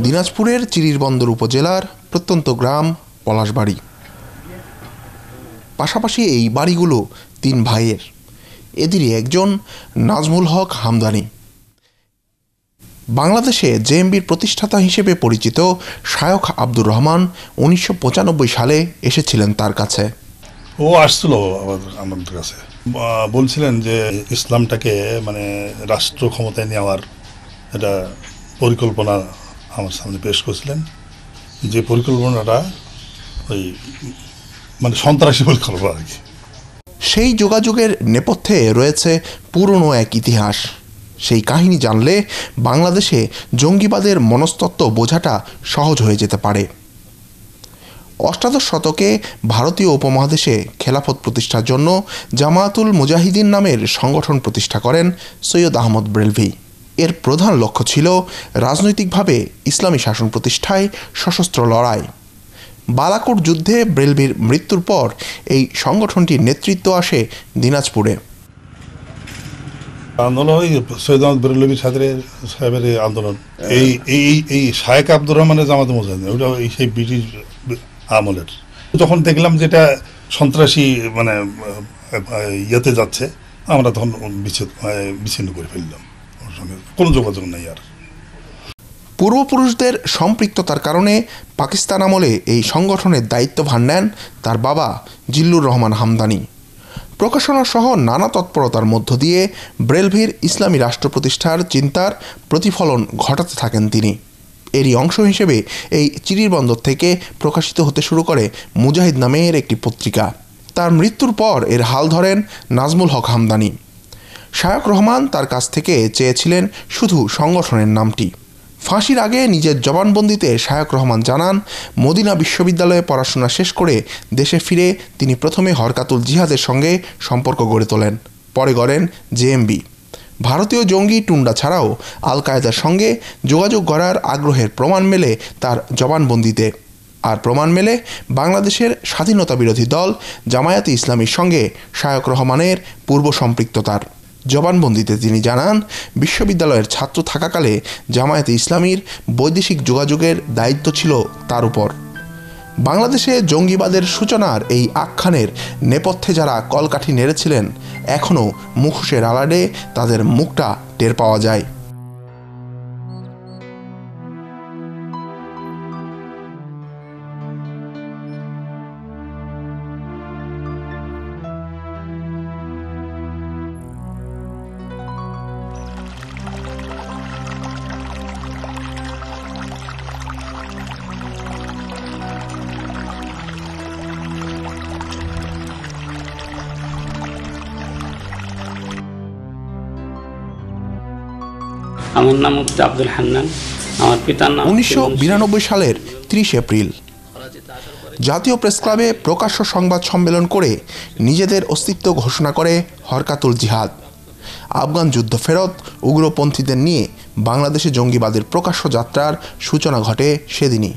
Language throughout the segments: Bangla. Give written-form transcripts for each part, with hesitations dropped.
দিনাজপুরের চিরিরবন্দর উপজেলার প্রত্যন্ত গ্রাম পলাশবাড়ি। পাশাপাশি এই বাড়িগুলো 3 ভাইয়ের। এদেরই একজন নাজমুল হক হামদানি। বাংলাদেশে জেএমবির প্রতিষ্ঠাতা হিসেবে পরিচিত শায়খ আব্দুর রহমান 1995 সালে এসেছিলেন তার কাছে। ও আসছিল আমাদের কাছে, বলছিলেন যে ইসলামটাকে রাষ্ট্র ক্ষমতায় নেওয়ার একটা পরিকল্পনা আমার সামনে পেশ করেছিলেন। যে পরিকল্পনাটা ওই সন্ত্রাসী পরিকল্পনা আর কি। সেই যোগাযোগের নেপথ্যে রয়েছে পুরনো এক ইতিহাস। সেই কাহিনী জানলে বাংলাদেশে জঙ্গিবাদের মনস্তত্ত্ব বোঝাটা সহজ হয়ে যেতে পারে। অষ্টাদশ শতকে ভারতীয় উপমহাদেশে খেলাফত প্রতিষ্ঠার জন্য জামায়াতুল মুজাহিদিন নামের সংগঠন প্রতিষ্ঠা করেন সৈয়দ আহমদ ব্রেলভি। এর প্রধান লক্ষ্য ছিল রাজনৈতিকভাবে ইসলামী শাসন প্রতিষ্ঠায় সশস্ত্র লড়াই। বালাকোট যুদ্ধে ব্রেলভির মৃত্যুর পর এই সংগঠনটির নেতৃত্ব আসে দিনাজপুরে। আন্দোলন সৈয়দ আহমদ ব্রেলভি সাহেবের আন্দোলন, এই শায়েখ আব্দুর রহমানের জামাত মুজাহিদিন, ওটা সেই ব্রিটিশ আমলের। যখন দেখলাম যেটা সন্ত্রাসী ইয়েতে যাচ্ছে, আমরা তখন বিচ্ছিন্ন করে ফেললাম, ওর সঙ্গে কোনো যোগাযোগ নেই আর। পূর্বপুরুষদের সম্পৃক্ততার কারণে পাকিস্তান আমলে এই সংগঠনের দায়িত্বভার নেন তার বাবা জিল্লুর রহমান হামদানি। প্রকাশনা সহ নানা তৎপরতার মধ্য দিয়ে ব্রেলভির ইসলামী রাষ্ট্র প্রতিষ্ঠার চিন্তার প্রতিফলন ঘটাতে থাকেন তিনি। এরই অংশ হিসেবে এই চিরিরবন্দর থেকে প্রকাশিত হতে শুরু করে মুজাহিদ নামের একটি পত্রিকা। তার মৃত্যুর পর এর হাল ধরেন নাজমুল হক হামদানি। শায়খ রহমান তার কাছ থেকে চেয়েছিলেন শুধু সংগঠনের নামটি। ফাঁসির আগে নিজের জবানবন্দিতে শায়খ রহমান জানান, মদিনা বিশ্ববিদ্যালয়ে পড়াশোনা শেষ করে দেশে ফিরে তিনি প্রথমে হরকাতুল জিহাদের সঙ্গে সম্পর্ক গড়ে তোলেন, পরে গড়েন জেএমবি। ভারতীয় জঙ্গি টুন্ডা ছাড়াও আল কায়েদার সঙ্গে যোগাযোগ গড়ার আগ্রহের প্রমাণ মেলে তার জবানবন্দিতে। আর প্রমাণ মেলে বাংলাদেশের স্বাধীনতা বিরোধী দল জামায়াতে ইসলামীর সঙ্গে শায়খ রহমানের পূর্ব সম্পৃক্ততার। জবানবন্দিতে তিনি জানান, বিশ্ববিদ্যালয়ের ছাত্র থাকাকালে জামায়াতে ইসলামীর বৈদেশিক যোগাযোগের দায়িত্ব ছিল তার উপর। বাংলাদেশে জঙ্গিবাদের সূচনার এই আখ্যানের নেপথ্যে যারা কলকাঠি নেড়েছিলেন, এখনও মুখোশের আড়ালে তাদের মুখটা টের পাওয়া যায়। আমার নাম হচ্ছে আব্দুল হান্নান, আমার পিতার নাম। 1992 সালের 30 এপ্রিল জাতীয় প্রেস ক্লাবে প্রকাশ্য সংবাদ সম্মেলন করে নিজেদের অস্তিত্ব ঘোষণা করে হরকাতুল জিহাদ। আফগান যুদ্ধ ফেরত উগ্রপন্থীদের নিয়ে বাংলাদেশে জঙ্গিবাদের প্রকাশ্য যাত্রার সূচনা ঘটে সেদিনই,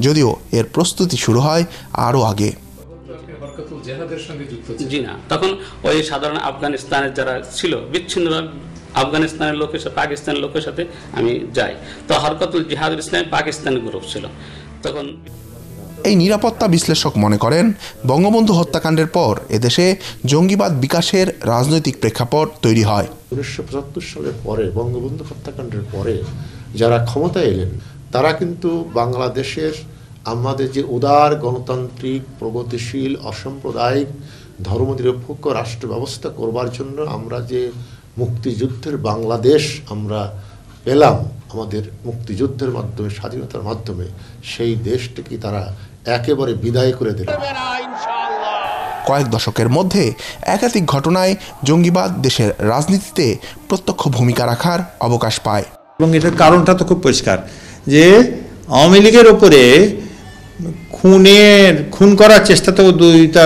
যদিও এর প্রস্তুতি শুরু হয় আরও আগে। জি না, তখন ওই সাধারণ আফগানিস্তানের যারা ছিল বিচ্ছিন্নভাবে আফগানিস্তানের লোকের সাথে, পাকিস্তানের লোকের সাথে আমি যাই। তো হরকাতুল জিহাদুল ইসলাম পাকিস্তানের গ্রুপ ছিল তখন। এই নিরাপত্তা বিশ্লেষক মনে করেন, বঙ্গবন্ধু হত্যাকাণ্ডের পর এদেশে জঙ্গিবাদ বিকাশের রাজনৈতিক প্রেক্ষাপট তৈরি হয়। 1975 সালের পরে, বঙ্গবন্ধু হত্যাকাণ্ডের পরে যারা ক্ষমতায় এলেন, তারা কিন্তু বাংলাদেশের আমাদের যে উদার গণতান্ত্রিক প্রগতিশীল অসাম্প্রদায়িক ধর্মনিরপেক্ষ রাষ্ট্র ব্যবস্থা করবার জন্য আমরা যে মুক্তিযুদ্ধের বাংলাদেশ আমরা পেলাম, আমাদের মুক্তিযুদ্ধের মাধ্যমে, স্বাধীনতার মাধ্যমে, সেই দেশটিকে তারা একেবারে বিদায় করে দিল। কয়েক দশকের মধ্যে একাধিক ঘটনায় জঙ্গিবাদ দেশের রাজনীতিতে প্রত্যক্ষ ভূমিকা রাখার অবকাশ পায়। এবং এটার কারণটা তো খুব পরিষ্কার, যে আওয়ামী লীগের ওপরে খুন করার চেষ্টা তো দুইটা,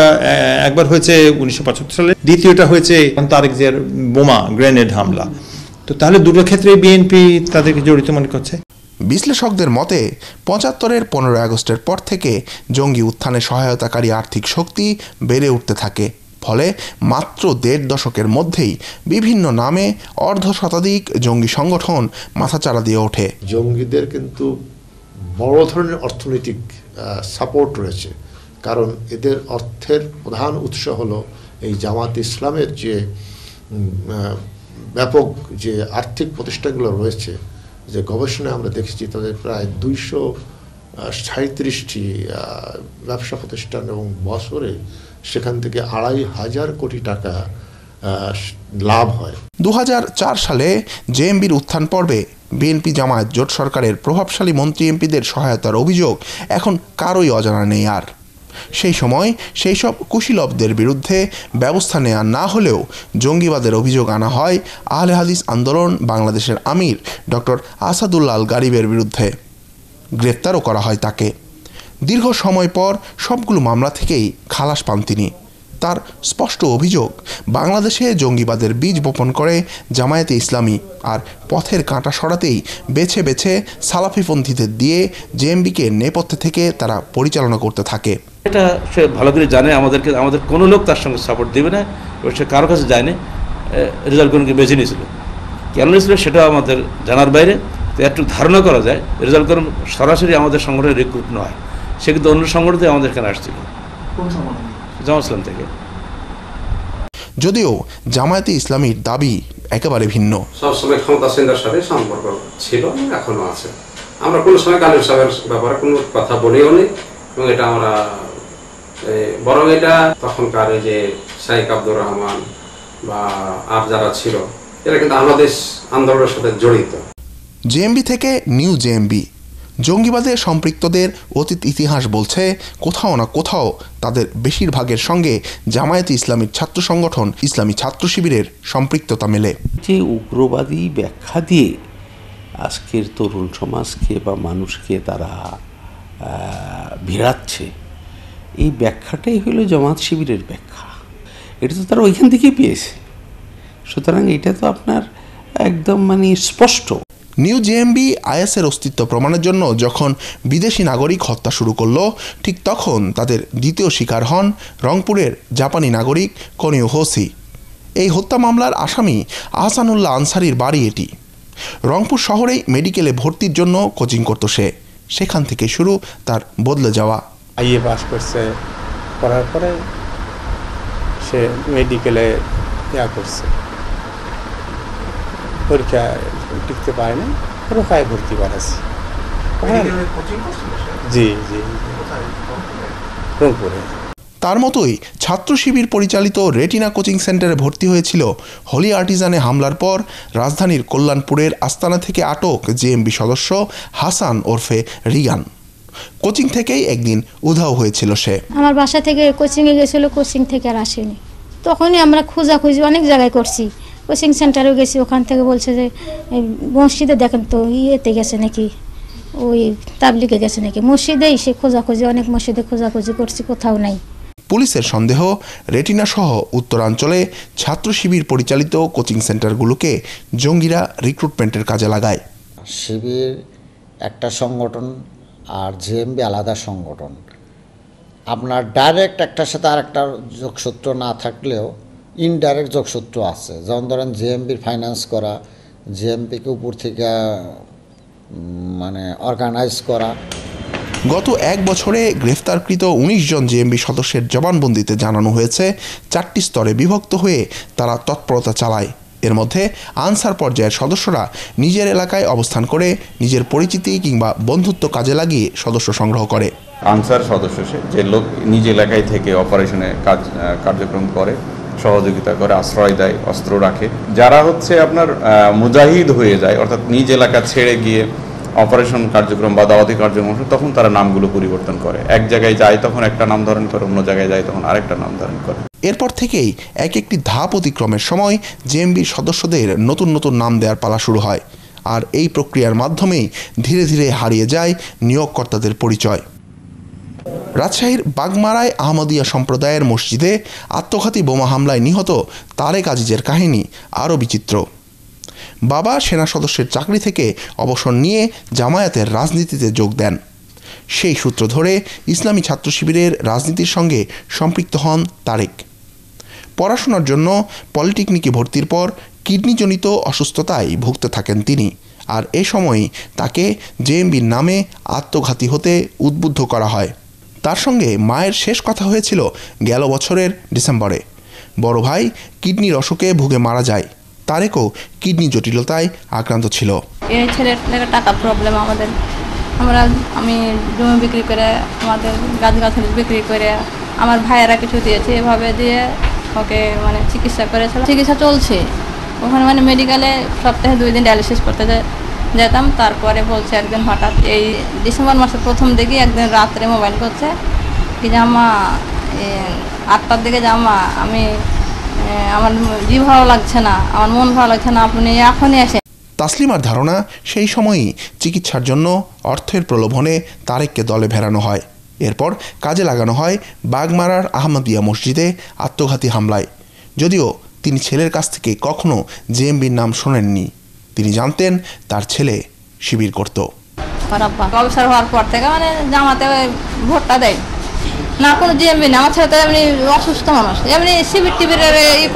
একবার হয়েছে 1975 সালে, দ্বিতীয়টা হয়েছে তারেক জিয়ার বোমা গ্রেনেড হামলা। তো তাহলে দুটো ক্ষেত্রে বিএনপি তাদেরকে জড়িত মনে করছে। বিশ্লেষকদের মতে 75-এর 15 আগস্টের পর থেকে জঙ্গি উত্থানে সহায়তাকারী আর্থিক শক্তি বেড়ে উঠতে থাকে। ফলে মাত্র 1.5 দশকের মধ্যেই বিভিন্ন নামে অর্ধশতাধিক জঙ্গি সংগঠন মাথাচাড়া দিয়ে ওঠে। জঙ্গিদের কিন্তু বড় ধরনের অর্থনৈতিক সাপোর্ট রয়েছে, কারণ এদের অর্থের প্রধান উৎস হলো এই জামাত ইসলামের যে ব্যাপক যে আর্থিক প্রতিষ্ঠানগুলো রয়েছে, যে গবেষণায় আমরা দেখেছি তাদের প্রায় 237টি ব্যবসা প্রতিষ্ঠান এবং বছরে সেখান থেকে 2,500 কোটি টাকা লাভ হয়। 2004 সালে জেএমবির উত্থান পর্বে বিএনপি জামায়াত জোট সরকারের প্রভাবশালী মন্ত্রী এমপিদের সহায়তার অভিযোগ এখন কারোই অজানা নেই আর। সেই সময় সেই সব কুশীলবদের বিরুদ্ধে ব্যবস্থা নেওয়া না হলেও জঙ্গিবাদের অভিযোগ আনা হয় আহলে হাদিস আন্দোলন বাংলাদেশের আমির ডক্টর আসাদুল্লাহ আল গারিবের বিরুদ্ধে। গ্রেফতারও করা হয় তাকে। দীর্ঘ সময় পর সবগুলো মামলা থেকেই খালাস পান তিনি। তার স্পষ্ট অভিযোগ, বাংলাদেশে জঙ্গিবাদের বীজ বপন করে জামায়াতে ইসলামী, আর পথের কাঁটা সরাতেই বেছে বেছে সালাফিপন্থীদের দিয়ে জেএমবিকে নেপথ্যে থেকে তারা পরিচালনা করতে থাকে। এটা সে ভালো করে জানে, আমাদের কোনো লোক তার সঙ্গে সাপোর্ট দেবে না, সে কারো কাছে যায় না। রেজাল্ট কোনকে বেছে নিয়েছিল, কেন নিয়েছিল সেটা আমাদের জানার বাইরে। তো একটু ধারণা করা যায় রেজাল্ট কোন সরাসরি আমাদের সংগঠনের রিক্রুট নয়, সে কিন্তু অন্য সংগঠনে আমাদের এখানে আসছিল, জামাত ইসলাম থেকে। যদিও জামায়াতে ইসলামীর দাবি একেবারে ভিন্ন। সবসময় ক্ষমতাসীনদের সাথে সম্পর্ক ছিল, এখনো আছে। আমরা কোনো সময় কালিম সাহেবের ব্যাপারে কোনো কথা বলিও নি, এবং এটা আমরা বরং এটা তখনকার যে শাইখ আব্দুর রহমান বা আর যারা ছিল এরা কিন্তু আমাদের আন্দোলনের সাথে জড়িত। জেএমবি থেকে নিউ জেএমবি, জঙ্গিবাদে সম্পৃক্তদের অতীত ইতিহাস বলছে কোথাও না কোথাও তাদের বেশিরভাগের সঙ্গে জামায়াতে ইসলামীর ছাত্র সংগঠন ইসলামী ছাত্র শিবিরের সম্পৃক্ততা মেলে। যে উগ্রবাদী ব্যাখ্যা দিয়ে আজকের তরুণ সমাজকে বা মানুষকে তারা ভিড়াচ্ছে, এই ব্যাখ্যাটাই হলো জামাত শিবিরের ব্যাখ্যা। এটা তো তারা ওইখান থেকেই পেয়েছে, সুতরাং এটা তো আপনার একদম স্পষ্ট। নিউ জেএমবি আইএসের অস্তিত্ব প্রমাণের জন্য যখন বিদেশি নাগরিক হত্যা শুরু করলো, ঠিক তখন তাদের দ্বিতীয় শিকার হন রংপুরের জাপানি নাগরিক কনিও হোসি। এই হত্যা মামলার আসামি আহসানুল্লাহ আনসারির বাড়ি এটি। রংপুর শহরেই মেডিকেলে ভর্তির জন্য কোচিং করত সে। সেখান থেকে শুরু তার বদলে যাওয়া। আইএ পাস করছে, করার পরে সে মেডিকেলে করছে, পরীক্ষা টিকতে পারে না, রোকায় ভর্তি করাছি। জি জি, রংপুরে। তার মতোই ছাত্র শিবির পরিচালিত রেটিনা কোচিং সেন্টারে ভর্তি হয়েছিল হলি আর্টিজানে হামলার পর রাজধানীর কল্যাণপুরের আস্তানা থেকে আটক জেএমবি সদস্য হাসান ওরফে রিগান। কোচিং থেকেই একদিন উধাও হয়েছিল সে। আমার বাসা থেকে কোচিংয়ে গেছিল, কোচিং থেকে আর আসেনি। তখনই আমরা খোঁজাখুঁজি অনেক জায়গায় করছি, কোচিং সেন্টারেও গেছি, ওখান থেকে বলছে যে মসজিদে দেখেন তো ইয়েতে গেছে নাকি, ওই তাবলিগে গেছে নাকি। মসজিদেই সে খোঁজাখুঁজি, অনেক মসজিদে খোঁজাখুঁজি করছি, কোথাও নাই। পুলিশের সন্দেহ, রেটিনা সহ উত্তরাঞ্চলে ছাত্র শিবির পরিচালিত কোচিং সেন্টারগুলোকে জঙ্গিরা রিক্রুটমেন্টের কাজে লাগায়। শিবির একটা সংগঠন আর জেএমবি আলাদা সংগঠন। আপনার ডাইরেক্ট একটার সাথে আর একটা যোগসূত্র না থাকলেও ইনডাইরেক্ট যোগসূত্র আছে। যেমন ধরেন জেএমবির ফাইন্যান্স করা, জেএমবিকে উপর থেকে অর্গানাইজ করা। গত এক বছরে গ্রেফতারকৃত 19 জন জেএমবি সদস্যের জবানবন্দিতে জানানো হয়েছে 4টি স্তরে বিভক্ত হয়ে তারা তৎপরতা চালায়। এর মধ্যে আনসার পর্যায়ের সদস্যরা নিজের এলাকায় অবস্থান করে নিজের পরিচিতি কিংবা বন্ধুত্ব কাজে লাগিয়ে সদস্য সংগ্রহ করে। আনসার সদস্য সে যে লোক নিজ এলাকায় থেকে অপারেশনে কার্যক্রম করে, সহযোগিতা করে, আশ্রয় দেয়, অস্ত্র রাখে। যারা আপনার মুজাহিদ হয়ে যায়, অর্থাৎ নিজ এলাকা ছেড়ে গিয়ে অপারেশন কার্যক্রম বা দাওয়াতি কার্যক্রম, তখন তারা নামগুলো পরিবর্তন করে। এক জায়গায় যায় তখন একটা নাম ধারণ করে, অন্য জায়গায় যায় তখন আরেকটা নাম ধারণ করে। এরপর থেকেই এক একটি ধাপ অতিক্রমের সময় জেএমবির সদস্যদের নতুন নতুন নাম দেওয়ার পালা শুরু হয়, আর এই প্রক্রিয়ার মাধ্যমেই ধীরে ধীরে হারিয়ে যায় নিয়োগকর্তাদের পরিচয়। রাজশাহীর বাগমারায় আহমদিয়া সম্প্রদায়ের মসজিদে আত্মঘাতী বোমা হামলায় নিহত তারেক আজিজের কাহিনী আরও বিচিত্র। বাবা সেনা সদস্যের চাকরি থেকে অবসর নিয়ে জামায়াতের রাজনীতিতে যোগ দেন। সেই সূত্র ধরে ইসলামী ছাত্র শিবিরের রাজনীতির সঙ্গে সম্পৃক্ত হন তারেক। পড়াশোনার জন্য পলিটেকনিকে ভর্তির পর কিডনিজনিত অসুস্থতায় ভুগতে থাকেন তিনি, আর এ সময়ই তাকে জেএমবির নামে আত্মঘাতী হতে উদ্বুদ্ধ করা হয়। তার সঙ্গে মায়ের শেষ কথা হয়েছিল গেল বছরের ডিসেম্বরে। বড় ভাই কিডনির অসুখে ভুগে মারা যায়। তারেকও কিডনি জটিলতায় আক্রান্ত ছিল। এই ছেলের টাকা প্রবলেম আমাদের, আমি জমি বিক্রি করে, আমাদের গাছগাছালি বিক্রি করে আমার ভাইয়েরা কিছু দিয়েছে, এভাবে দিয়ে ওকে মানে চিকিৎসা করেছিল। চিকিৎসা চলছে ওখানে, মানে মেডিকেলে সপ্তাহে 2 দিন ডায়ালিসিস করতে যেতাম। তারপরে বলছে একদিন হঠাৎ এই ডিসেম্বর মাসের প্রথম দিকে একদিন রাত্রে মোবাইল করছে কি যে আম্মা 8টার দিকে যে আম্মা আমি আমার ভালো লাগছে না, আমার মন ভালো লাগছে না, আপনি এখনই আসেন। তাসলিমার ধারণা সেই সময়ই চিকিৎসার জন্য অর্থের প্রলোভনে তারেককে দলে ভেড়ানো হয়। এরপর কাজে লাগানো হয় বাগমারার আহমদিয়া মসজিদে আত্মঘাতী হামলায়। যদিও তিনি ছেলের কাছ থেকে কখনো জেএমবির নাম শোনেননি। তিনি জানতেন তার ছেলে শিবির করত। অবসর হওয়ার পর থেকে মানে জামাতে ভোটটা দেয় না, কোনো জেএমবি না। আমার ছেলে তো এমনি অসুস্থ মানুষ, এমনি শিবির টিবির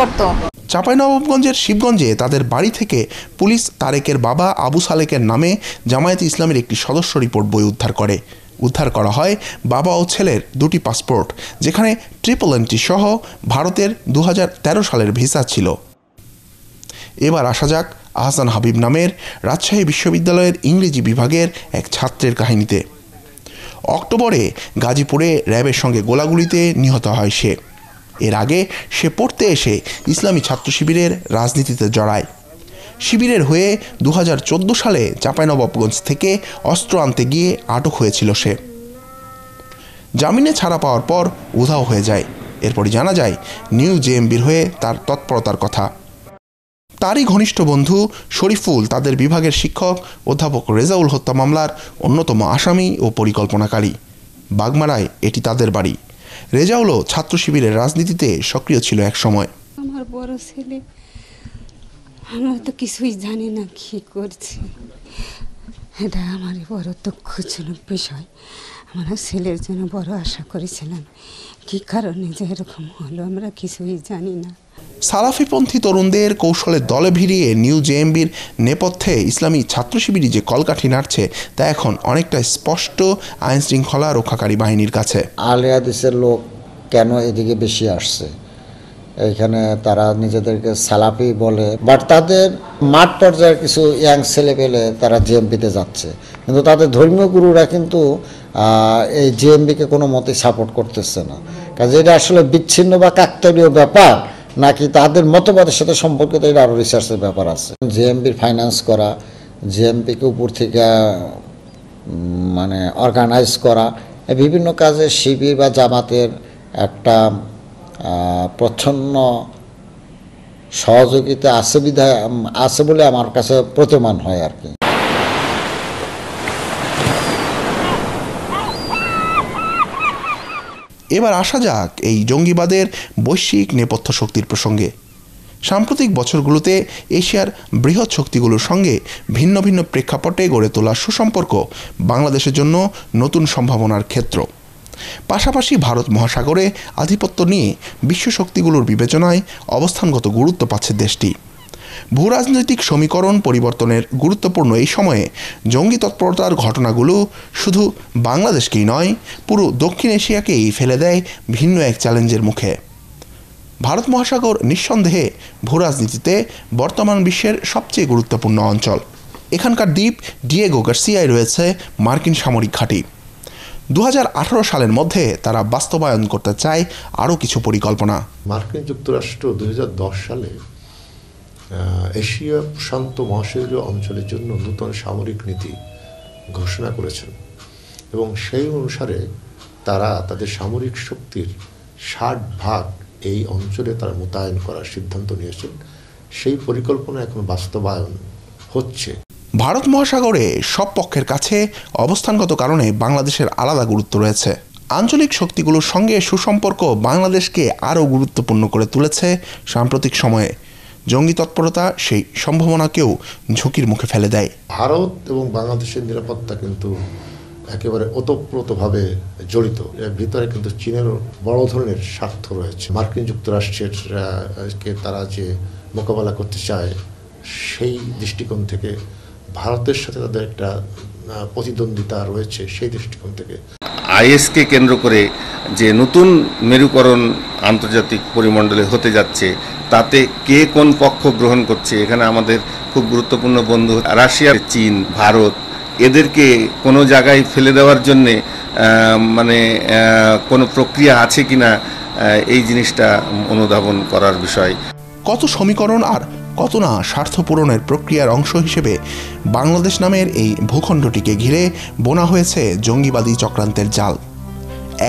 করতো। চাঁপাইনবাবগঞ্জের শিবগঞ্জে তাদের বাড়ি থেকে পুলিশ তারেকের বাবা আবু সালেকের নামে জামায়াতে ইসলামের একটি সদস্য রিপোর্ট বই উদ্ধার করা হয় বাবা ও ছেলের 2টি পাসপোর্ট, যেখানে ট্রিপল এন্ট্রি সহ ভারতের 2013 সালের ভিসা ছিল। এবার আসা যাক আহসান হাবিব নামের রাজশাহী বিশ্ববিদ্যালয়ের ইংরেজি বিভাগের এক ছাত্রের কাহিনীতে। অক্টোবরে গাজীপুরে র্যাবের সঙ্গে গোলাগুলিতে নিহত হয় সে। এর আগে সে পড়তে এসে ইসলামী ছাত্র শিবিরের রাজনীতিতে জড়ায়। শিবিরের হয়ে 2014 সালে চাঁপাইনবাবগঞ্জ থেকে অস্ত্র আনতে গিয়ে আটক হয়েছিল সে। জামিনে ছাড়া পাওয়ার পর উধাও হয়ে যায়। এরপরই জানা যায় নিউ জেএমবির হয়ে তার তৎপরতার কথা। তারই ঘনিষ্ঠ বন্ধু শরীফুল তাদের বিভাগের শিক্ষক অধ্যাপক রেজাউল হত্যা মামলার অন্যতম আসামি ও পরিকল্পনাকারী। বাগমারায় এটি তাদের বাড়ি। রেজাউলও ছাত্র শিবিরের রাজনীতিতে সক্রিয় ছিল এক সময়। আমার বড় ছেলে, আমরা তো কিছুই জানি না কি করছি, এটা আমার বড় দুঃখজনক বিষয়। আমরা ছেলের জন্য বড় আশা করেছিলাম, কি কারণে যে এরকম হলো আমরা কিছুই জানি না। সালাফিপন্থী তরুণদের কৌশলে দলে ভিড়িয়ে নিউ জেএমবির নেপথ্যে ইসলামী ছাত্র শিবিরই যে কলকাঠি নাড়ছে তা এখন অনেকটা স্পষ্ট আইন শৃঙ্খলা রক্ষাকারী বাহিনীর কাছে। আলে হাদিসের লোক কেন এদিকে বেশি আসছে? এখানে তারা নিজেদেরকে সালাফি বলে, বাট তাদের মাঠ পর্যায়ের কিছু ইয়াং ছেলে পেলে তারা জেএমবিতে যাচ্ছে, কিন্তু তাদের ধর্মীয় গুরুরা কিন্তু এই জেএমবিকে কোনো মতে সাপোর্ট করতেছে না। কাজে এটা আসলে বিচ্ছিন্ন বা কাকতালীয় ব্যাপার নাকি তাদের মতবাদের সাথে সম্পর্কিত, এটা আরও রিসার্চের ব্যাপার আছে। জেএমবির ফাইন্যান্স করা, জেএমবিকে উপর থেকে মানে অর্গানাইজ করা, বিভিন্ন কাজে শিবির বা জামাতের একটা প্রচ্ছন্ন সহযোগিতা আছে বলে আমার কাছে প্রতীয়মান হয় আর কি। এবার আসা যাক এই জঙ্গিবাদের বৈশ্বিক নেপথ্য শক্তির প্রসঙ্গে। সাম্প্রতিক বছরগুলোতে এশিয়ার বৃহৎ শক্তিগুলোর সঙ্গে ভিন্ন ভিন্ন প্রেক্ষাপটে গড়ে তোলা সুসম্পর্ক বাংলাদেশের জন্য নতুন সম্ভাবনার ক্ষেত্র। পাশাপাশি ভারত মহাসাগরে আধিপত্য নিয়ে বিশ্ব শক্তিগুলোর বিবেচনায় অবস্থানগত গুরুত্ব পাচ্ছে দেশটি। ভূরাজনৈতিক সমীকরণ পরিবর্তনের গুরুত্বপূর্ণ এই সময়ে জঙ্গি তৎপরতার ঘটনাগুলো শুধু বাংলাদেশকেই নয়, পুরো দক্ষিণ এশিয়াকেই ফেলে দেয় ভিন্ন এক চ্যালেঞ্জের মুখে। ভারত মহাসাগর নিঃসন্দেহে ভূরাজনীতিতে বর্তমান বিশ্বের সবচেয়ে গুরুত্বপূর্ণ অঞ্চল। এখানকার দ্বীপ ডিয়েগো গার্সিয়ায় রয়েছে মার্কিন সামরিক ঘাঁটি। 2018 সালের মধ্যে তারা বাস্তবায়ন করতে চায় আরও কিছু পরিকল্পনা। মার্কিন যুক্তরাষ্ট্র 2010 সালে এশিয়া প্রশান্ত মহাসাগরীয় অঞ্চলের জন্য নতুন সামরিক নীতি ঘোষণা করেছেন এবং সেই অনুসারে তারা তাদের সামরিক শক্তির 60% এই অঞ্চলে তারা মোতায়েন করার সিদ্ধান্ত নিয়েছেন। সেই পরিকল্পনা এখন বাস্তবায়ন হচ্ছে। ভারত মহাসাগরে সব পক্ষের কাছে অবস্থানগত কারণে বাংলাদেশের আলাদা গুরুত্ব রয়েছে। আঞ্চলিক শক্তিগুলোর সঙ্গে সুসম্পর্ক বাংলাদেশকে আরও গুরুত্বপূর্ণ করে তুলেছে সাম্প্রতিক সময়ে। জঙ্গি তৎপরতা সেই সম্ভাবনাকেও ঝুঁকির মুখে ফেলে দেয়। ভারত এবং বাংলাদেশের নিরাপত্তা কিন্তু একেবারে ওতপ্রোতভাবে জড়িত। এর ভিতরে কিন্তু চীনেরও বড় ধরনের স্বার্থ রয়েছে। মার্কিন যুক্তরাষ্ট্রের কে তারা যে মোকাবেলা করতে চায় সেই দৃষ্টিকোণ থেকে ভারতের সাথে তাদের একটা প্রতিদ্বন্দ্বিতা রয়েছে সেই দৃষ্টিকোণ থেকে। আইএসকে কেন্দ্র করে যে নতুন মেরুকরণ আন্তর্জাতিক পরিমণ্ডলে হতে যাচ্ছে, তাতে কে কোন পক্ষ গ্রহণ করছে, এখানে আমাদের খুব গুরুত্বপূর্ণ বন্ধু রাশিয়া, চীন, ভারত, এদেরকে কোনো জায়গায় ফেলে দেওয়ার জন্যে মানে কোনো প্রক্রিয়া আছে কিনা এই জিনিসটা অনুধাবন করার বিষয়। কত সমীকরণ আর কত না স্বার্থ পূরণের প্রক্রিয়ার অংশ হিসেবে বাংলাদেশ নামের এই ভূখণ্ডটিকে ঘিরে বোনা হয়েছে জঙ্গিবাদী চক্রান্তের জাল।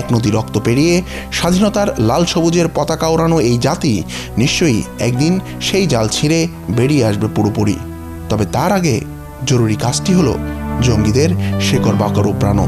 এক নদী রক্ত পেরিয়ে স্বাধীনতার লাল সবুজের পতাকা ওড়ানো এই জাতি নিশ্চয়ই একদিন সেই জাল ছিঁড়ে বেরিয়ে আসবে পুরোপুরি। তবে তার আগে জরুরি কাজটি হলো জঙ্গিদের শেকড় বাকড় উপড়ানো।